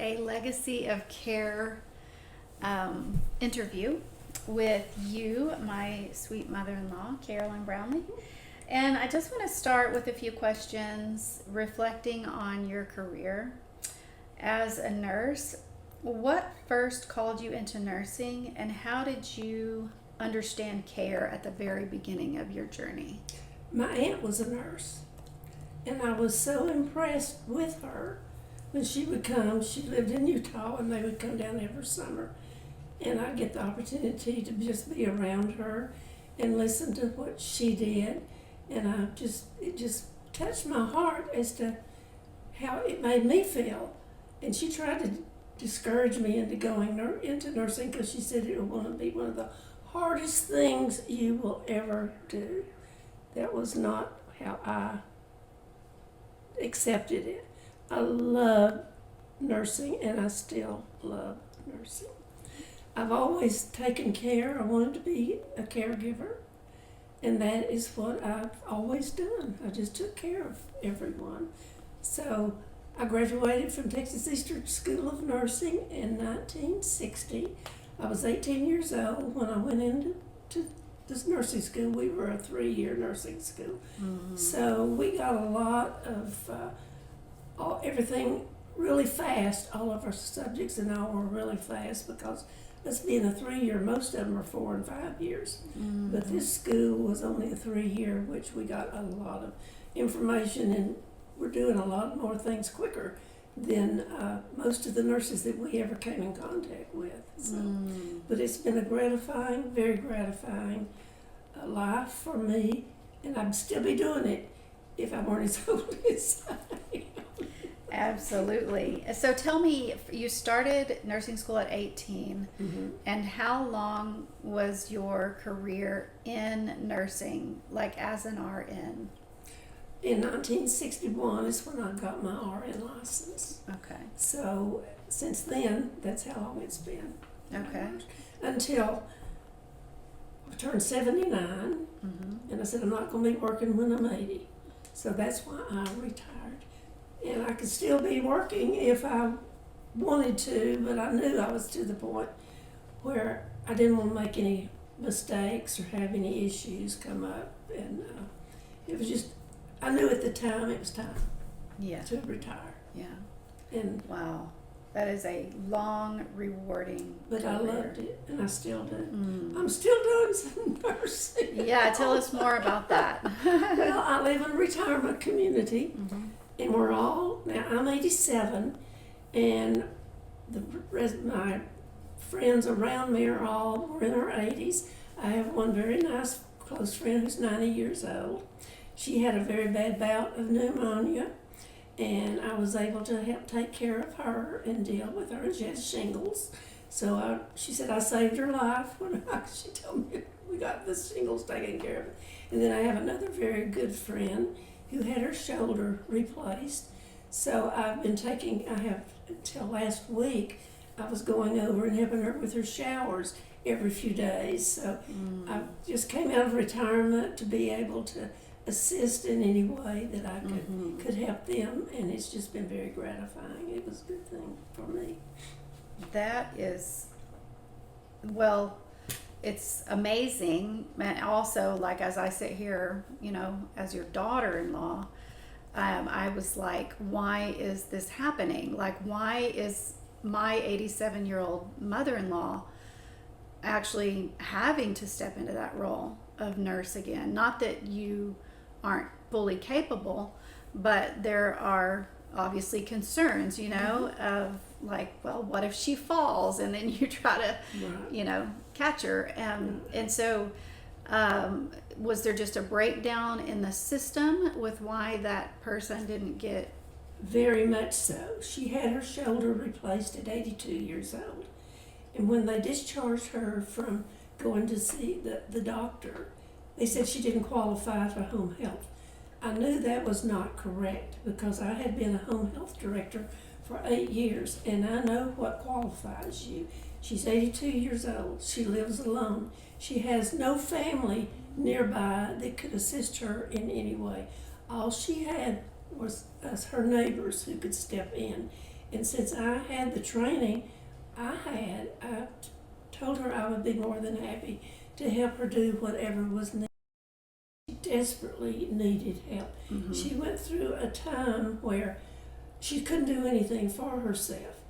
a Legacy of Care interview with you, my sweet mother-in-law, Caroline Brownlee. And I just want to start with a few questions reflecting on your career as a nurse. What first called you into nursing, and how did you understand care at the very beginning of your journey? My aunt was a nurse, and I was so impressed with her when she would come. She lived in Utah, and they would come down every summer, and I'd get the opportunity to just be around her and listen to what she did, and it just touched my heart as to how it made me feel. And she tried to discourage me into going into nursing because she said it would be one of the hardest things you will ever do. That was not how I accepted it. I love nursing, and I still love nursing. I've always taken care. I wanted to be a caregiver, and that is what I've always done. I just took care of everyone. So I graduated from Texas Eastern School of Nursing in 1960. I was 18 years old when I went into this nursing school. We were a 3-year nursing school. Mm-hmm. So we got a lot of everything really fast. All of our subjects and all were really fast because us being a 3-year, most of them are 4 and 5 years. Mm-hmm. But this school was only a 3-year, which we got a lot of information, and we're doing a lot more things quicker than most of the nurses that we ever came in contact with. So, but it's been a gratifying, very gratifying life for me, and I'd still be doing it if I weren't as old as I am. Absolutely. So tell me, you started nursing school at 18, mm-hmm. and how long was your career in nursing, like as an RN? In 1961 is when I got my RN license. Okay. So since then, that's how long it's been. Okay. Until I turned 79, mm-hmm. and I said I'm not going to be working when I'm 80. So that's why I retired. And I could still be working if I wanted to, but I knew I was to the point where I didn't want to make any mistakes or have any issues come up. And it was just, I knew at the time it was time to retire. Yeah. And wow. That is a long, rewarding But career. I loved it, and I still do. I'm still doing some nursing. Yeah, tell us more about that. Well, I live in a retirement community, mm-hmm. and we're all, now I'm 87, and the rest of my friends around me are all in their 80s. I have one very nice close friend who's 90 years old. She had a very bad bout of pneumonia, and I was able to help take care of her and deal with her. She had shingles. So she said I saved her life when she told me we got the shingles taken care of. And then I have another very good friend who had her shoulder replaced. So I have until last week, I was going over and helping her with her showers every few days. So I just came out of retirement to be able to assist in any way that I could help them, and it's just been very gratifying. It was a good thing for me. That is, well, it's amazing. And also, like, as I sit here, as your daughter-in-law, I was like, why is this happening? Like, why is my 87-year-old mother-in-law actually having to step into that role of nurse again? Not that you aren't fully capable, but there are obviously concerns, of like, well, what if she falls, and then you try to, catch her. And so was there just a breakdown in the system with why that person didn't get? Very much so. She had her shoulder replaced at 82 years old. And when they discharged her from going to see the doctor, they said she didn't qualify for home health. I knew that was not correct because I had been a home health director for 8 years, and I know what qualifies you. She's 82 years old. She lives alone. She has no family nearby that could assist her in any way. All she had was us, her neighbors, who could step in. And since I had the training I told her I would be more than happy to help her do whatever was needed. She desperately needed help. Mm-hmm. She went through a time where she couldn't do anything for herself.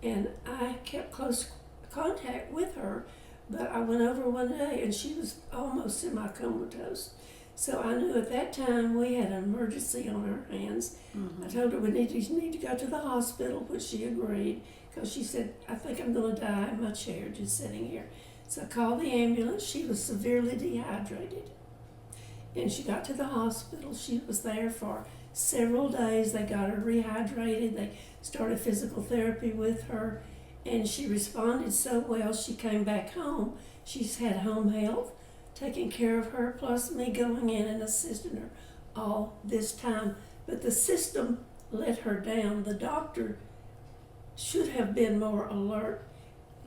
And I kept close contact with her, but I went over one day and she was almost semi-comatose. So I knew at that time we had an emergency on our hands. Mm-hmm. I told her we need to go to the hospital, which she agreed, because she said, I think I'm going to die in my chair just sitting here. So I called the ambulance. She was severely dehydrated. And she got to the hospital. She was there for several days. They got her rehydrated. They started physical therapy with her. And she responded so well, she came back home. She's had home health, taking care of her, plus me going in and assisting her all this time. But the system let her down. The doctor should have been more alert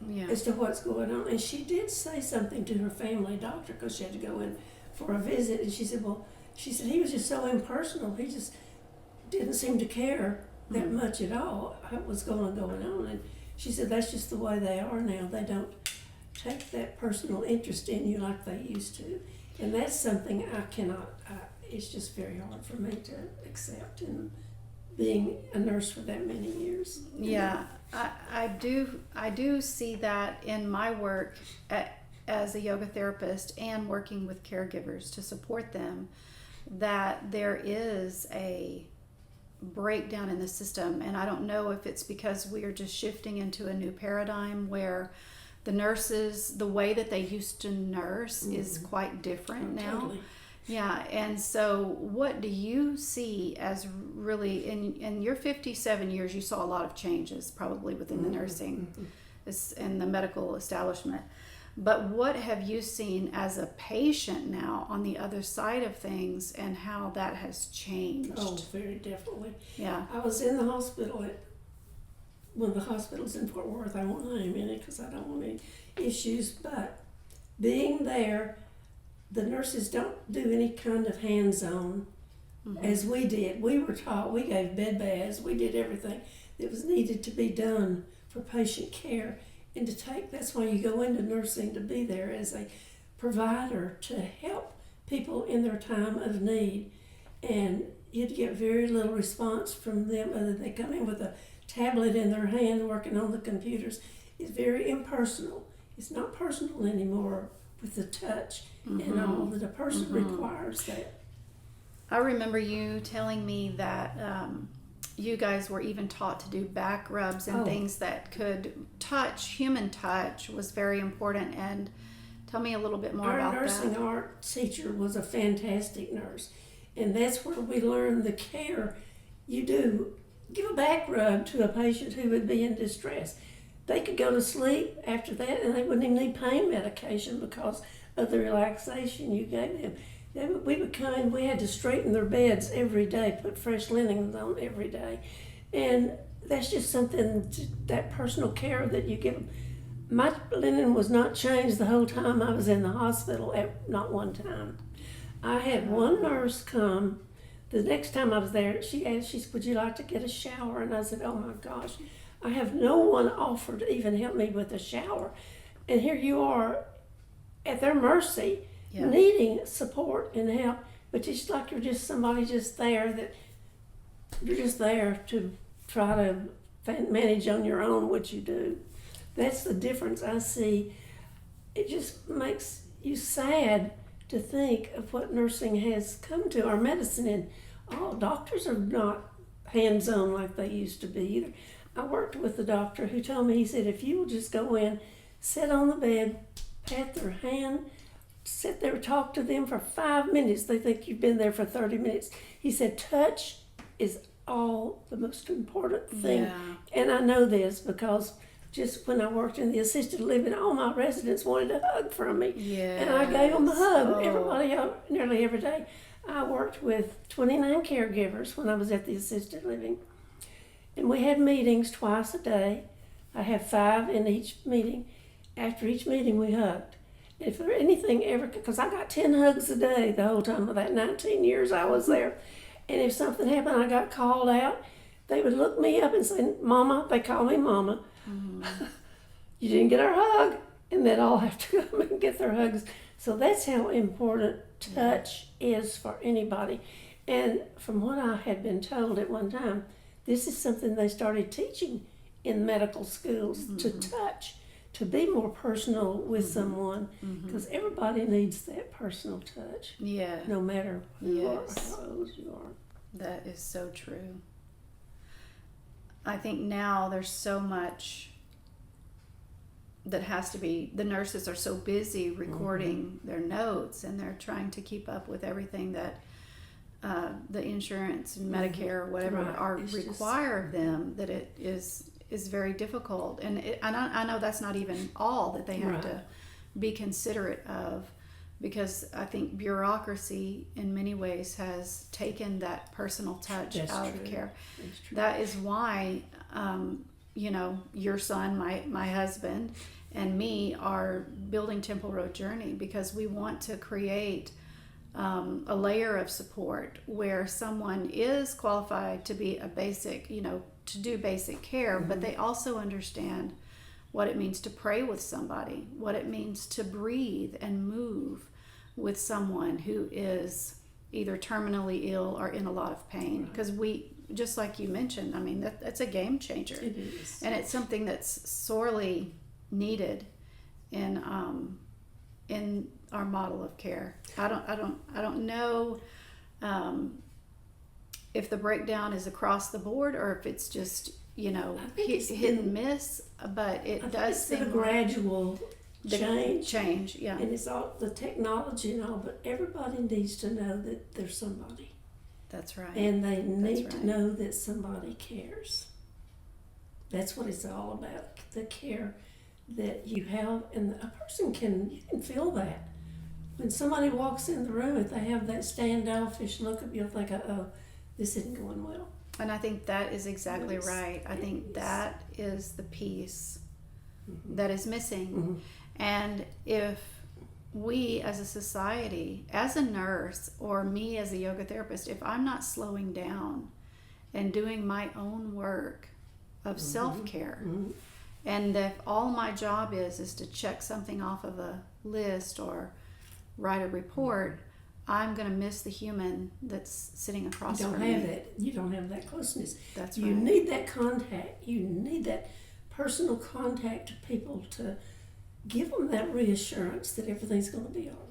Yeah. as to what's going on. And she did say something to her family doctor because she had to go in for a visit. And she said, he was just so impersonal. He just didn't seem to care that Mm-hmm. much at all what was going on. And she said, that's just the way they are now. They don't take that personal interest in you like they used to. And that's something I cannot, it's just very hard for me to accept in being a nurse for that many years. Yeah, I do see that in my work as a yoga therapist and working with caregivers to support them, that there is a breakdown in the system. And I don't know if it's because we are just shifting into a new paradigm where the nurses, the way that they used to nurse is quite different now. Totally. Yeah, and so what do you see as really, in your 57 years, you saw a lot of changes probably within the nursing and the medical establishment. But what have you seen as a patient now on the other side of things and how that has changed? Oh, very definitely. Yeah. I was in the hospital at one of the hospitals in Fort Worth. I won't name any because I don't want any issues, but being there, the nurses don't do any kind of hands-on as we did. We were taught, we gave bed baths, we did everything that was needed to be done for patient care. And that's why you go into nursing, to be there as a provider to help people in their time of need. And you'd get very little response from them other than they come in with a tablet in their hand working on the computers. It's very impersonal. It's not personal anymore with the touch and all that a person requires that. I remember you telling me that you guys were even taught to do back rubs and things that could human touch was very important. And tell me a little bit more about that. Our nursing art teacher was a fantastic nurse. And that's where we learned the care you do. Give a back rub to a patient who would be in distress. They could go to sleep after that and they wouldn't even need pain medication because of the relaxation you gave them. We would come in, we had to straighten their beds every day, put fresh linens on every day. And that's just something, that personal care that you give them. My linen was not changed the whole time I was in the hospital, not one time. I had one nurse come, the next time I was there, she said, would you like to get a shower? And I said, oh my gosh, I have no one offered to even help me with a shower. And here you are at their mercy, needing support and help, but it's like you're just somebody just there that you're just there to try to manage on your own what you do. That's the difference I see. It just makes you sad to think of what nursing has come to, our medicine, and doctors are not hands-on like they used to be either. I worked with a doctor who told me, he said, if you will just go in, sit on the bed, pat their hand, sit there, talk to them for 5 minutes. They think you've been there for 30 minutes. He said, touch is all the most important thing. Yeah. And I know this because just when I worked in the assisted living, all my residents wanted a hug from me. Yes. And I gave them a hug. Oh. Everybody, nearly every day. I worked with 29 caregivers when I was at the assisted living. And we had meetings twice a day. I had 5 in each meeting. After each meeting, we hugged. If there anything ever, because I got 10 hugs a day the whole time of that 19 years I was there. And if something happened, I got called out, they would look me up and say, Mama, they call me Mama. Mm-hmm. You didn't get our hug. And they'd all have to come and get their hugs. So that's how important touch is for anybody. And from what I had been told at one time, this is something they started teaching in medical schools, to touch, to be more personal with someone, because everybody needs that personal touch, Yeah. no matter who you are, Yes. how old you are. That is so true. I think now there's so much that has to be, the nurses are so busy recording their notes, and they're trying to keep up with everything that the insurance and Medicare or whatever Right. are It's just- require of them, that it is very difficult. And I know that's not even all that they have Right. to be considerate of, because I think bureaucracy in many ways has taken that personal touch That's out of true. care. That's true. That is why, your son, my husband, and me are building Temple Road Journey, because we want to create a layer of support where someone is qualified to be a basic, to do basic care, but they also understand what it means to pray with somebody, what it means to breathe and move with someone who is either terminally ill or in a lot of pain. Because we, just like you mentioned, I mean, that's a game changer. It is. And it's something that's sorely needed in our model of care. I don't know if the breakdown is across the board or if it's just think it's hit been- and miss, but it I think does it's been a seem gradual change. change, yeah. And it's all the technology and all, but everybody needs to know that there's somebody. That's right. And they need right. to know that somebody cares. That's what it's all about, the care that you have. And a person you can feel that. When somebody walks in the room, if they have that standoffish look at you, you'll think, oh, this isn't going well. And I think that is exactly Yes, right. I think is. that is the piece that is missing. And if we as a society, as a nurse, or me as a yoga therapist, if I'm not slowing down and doing my own work of self-care, and if all my job is to check something off of a list or write a report, I'm going to miss the human that's sitting across You don't from have me. that. You don't have that closeness. That's You right. need that contact. You need that personal contact to people to give them that reassurance that everything's going to be all right.